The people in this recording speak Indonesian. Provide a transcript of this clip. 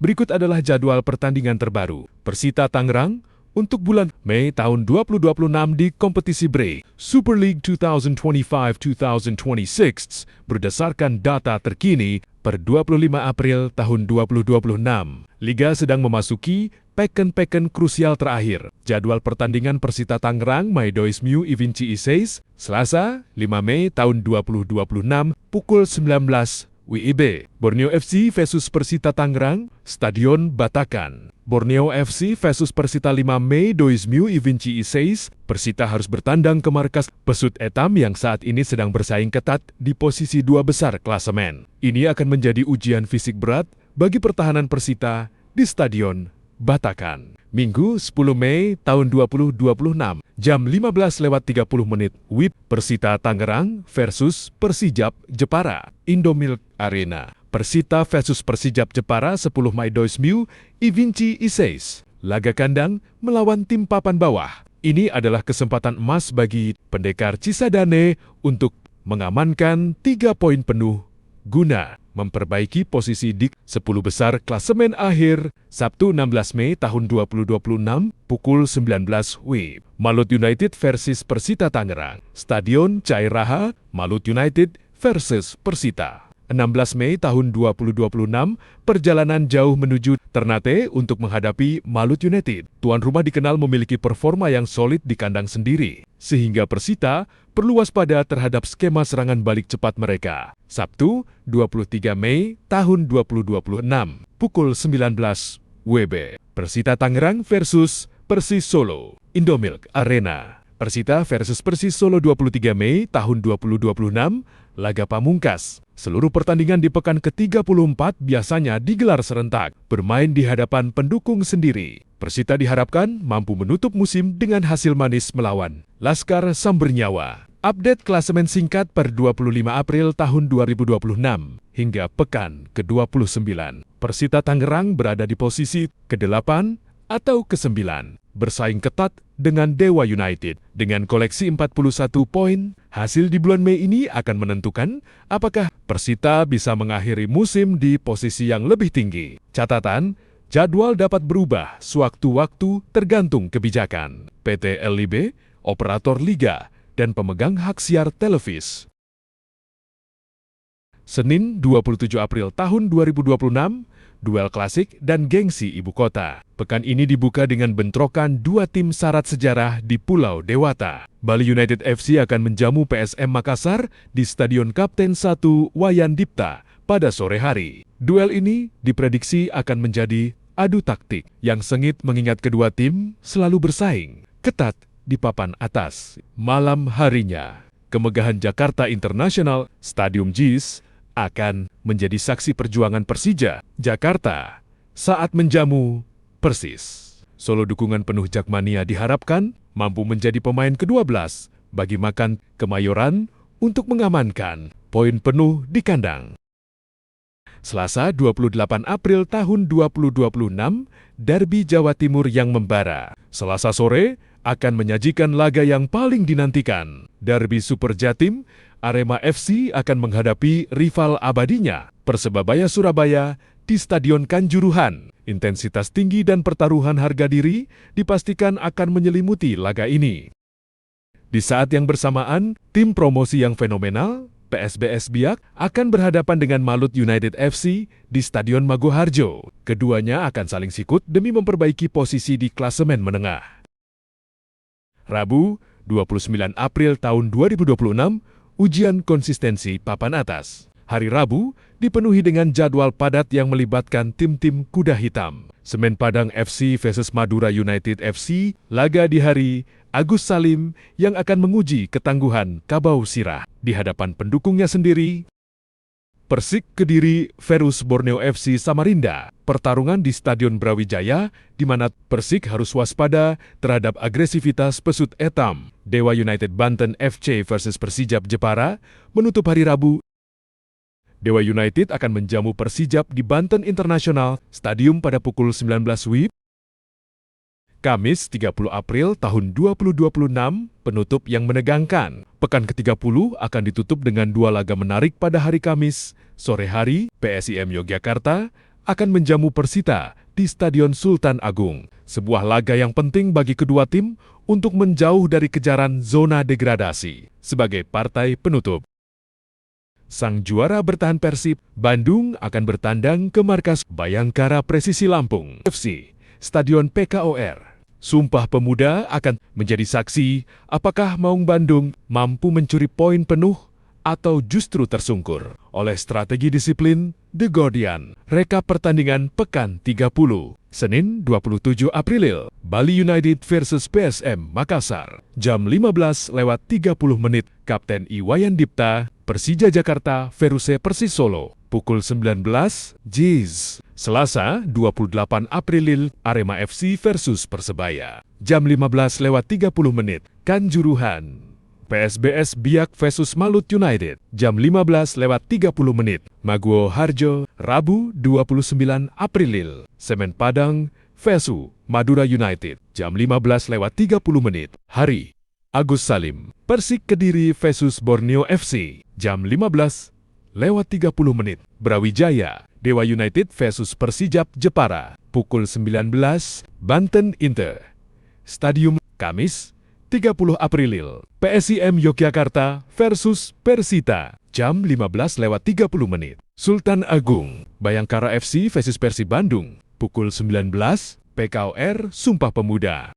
Berikut adalah jadwal pertandingan terbaru. Persita Tangerang untuk bulan Mei tahun 2026 di kompetisi BRI Super League 2025-2026 berdasarkan data terkini per 25 April tahun 2026. Liga sedang memasuki pekan-pekan krusial terakhir. Jadwal pertandingan Persita Tangerang Mai 2026, Selasa 5 Mei tahun 2026 pukul 19 WIB. Borneo FC versus Persita Tangerang, Stadion Batakan. Borneo FC versus Persita 5 Mei 2026, Persita harus bertandang ke markas Pesut Etam yang saat ini sedang bersaing ketat di posisi 2 besar klasemen. Ini akan menjadi ujian fisik berat bagi pertahanan Persita di Stadion Batakan. Minggu 10 Mei tahun 2026, jam 15.30 WIB, Persita Tangerang versus Persijap Jepara, Indomilk Arena. Persita versus Persijap Jepara 10 Mei 2026, laga kandang melawan tim papan bawah. Ini adalah kesempatan emas bagi pendekar Cisadane untuk mengamankan 3 poin penuh guna memperbaiki posisi di 10 besar klasemen akhir. Sabtu 16 Mei tahun 2026 pukul 19 WIB. Malut United versus Persita Tangerang, Stadion Cairaha, Malut United versus Persita. 16 Mei tahun 2026, perjalanan jauh menuju Ternate untuk menghadapi Malut United. Tuan rumah dikenal memiliki performa yang solid di kandang sendiri, sehingga Persita perlu waspada terhadap skema serangan balik cepat mereka. Sabtu 23 Mei tahun 2026, pukul 19 WIB. Persita Tangerang versus Persis Solo, Indomilk Arena. Persita versus Persis Solo 23 Mei tahun 2026, laga pamungkas. Seluruh pertandingan di pekan ke-34 biasanya digelar serentak, bermain di hadapan pendukung sendiri. Persita diharapkan mampu menutup musim dengan hasil manis melawan Laskar Sambernyawa. Update klasemen singkat per 25 April tahun 2026 hingga pekan ke-29. Persita Tangerang berada di posisi ke-8 atau ke-9, bersaing ketat dengan Dewa United. Dengan koleksi 41 poin, hasil di bulan Mei ini akan menentukan apakah Persita bisa mengakhiri musim di posisi yang lebih tinggi. Catatan, jadwal dapat berubah sewaktu-waktu tergantung kebijakan PT LIB, operator liga, dan pemegang hak siar televis. Senin 27 April tahun 2026, duel klasik dan gengsi ibu kota. Pekan ini dibuka dengan bentrokan dua tim syarat sejarah di Pulau Dewata. Bali United FC akan menjamu PSM Makassar di Stadion Kapten 1 Wayan Dipta pada sore hari. Duel ini diprediksi akan menjadi adu taktik yang sengit mengingat kedua tim selalu bersaing ketat di papan atas. Malam harinya, kemegahan Jakarta International Stadium JIS akan menjadi saksi perjuangan Persija Jakarta saat menjamu Persis. Solo dukungan penuh Jakmania diharapkan mampu menjadi pemain ke-12 bagi Macan Kemayoran untuk mengamankan poin penuh di kandang. Selasa 28 April tahun 2026, Derby Jawa Timur yang membara. Selasa sore akan menyajikan laga yang paling dinantikan. Derby Super Jatim, Arema FC akan menghadapi rival abadinya, Persebaya Surabaya, di Stadion Kanjuruhan. Intensitas tinggi dan pertaruhan harga diri dipastikan akan menyelimuti laga ini. Di saat yang bersamaan, tim promosi yang fenomenal, PSBS Biak, akan berhadapan dengan Malut United FC di Stadion Maguwoharjo. Keduanya akan saling sikut demi memperbaiki posisi di klasemen menengah. Rabu, 29 April tahun 2026, ujian konsistensi papan atas. Hari Rabu dipenuhi dengan jadwal padat yang melibatkan tim-tim kuda hitam. Semen Padang FC versus Madura United FC, laga di hari Agus Salim yang akan menguji ketangguhan Kabau Sirah di hadapan pendukungnya sendiri. Persik Kediri versus Borneo FC Samarinda, pertarungan di Stadion Brawijaya di mana Persik harus waspada terhadap agresivitas Pesut Etam. Dewa United Banten FC versus Persijap Jepara menutup hari Rabu. Dewa United akan menjamu Persijap di Banten International Stadium pada pukul 19 WIB. Kamis 30 April tahun 2026, penutup yang menegangkan. Pekan ke-30 akan ditutup dengan dua laga menarik pada hari Kamis. Sore hari, PSIM Yogyakarta akan menjamu Persita di Stadion Sultan Agung. Sebuah laga yang penting bagi kedua tim untuk menjauh dari kejaran zona degradasi sebagai partai penutup. Sang juara bertahan Persib Bandung akan bertandang ke markas Bayangkara Presisi Lampung FC, Stadion PKOR. Sumpah Pemuda akan menjadi saksi apakah Maung Bandung mampu mencuri poin penuh atau justru tersungkur oleh strategi disiplin The Guardian. Rekap pertandingan pekan 30, Senin 27 April, Bali United versus PSM Makassar, jam 15:30 Kapten Iwayan Dipta, Persija Jakarta versus Persis Solo, pukul 19, Jiz. Selasa 28 April, Arema FC versus Persebaya, jam 15:30 Kanjuruhan. PSBS Biak versus Malut United, jam 15:30 Maguwo Harjo, Rabu 29 April, Semen Padang versus Madura United, jam 15:30 Hari, Agus Salim, Persik Kediri versus Borneo FC, jam 15:30 Brawijaya, Dewa United versus Persijap Jepara, pukul 19, Banten Inter Stadium, Kamis 30 April, PSIM Yogyakarta versus Persita, jam 15:30 Sultan Agung, Bayangkara FC versus Persib Bandung, pukul 19, PKOR Sumpah Pemuda.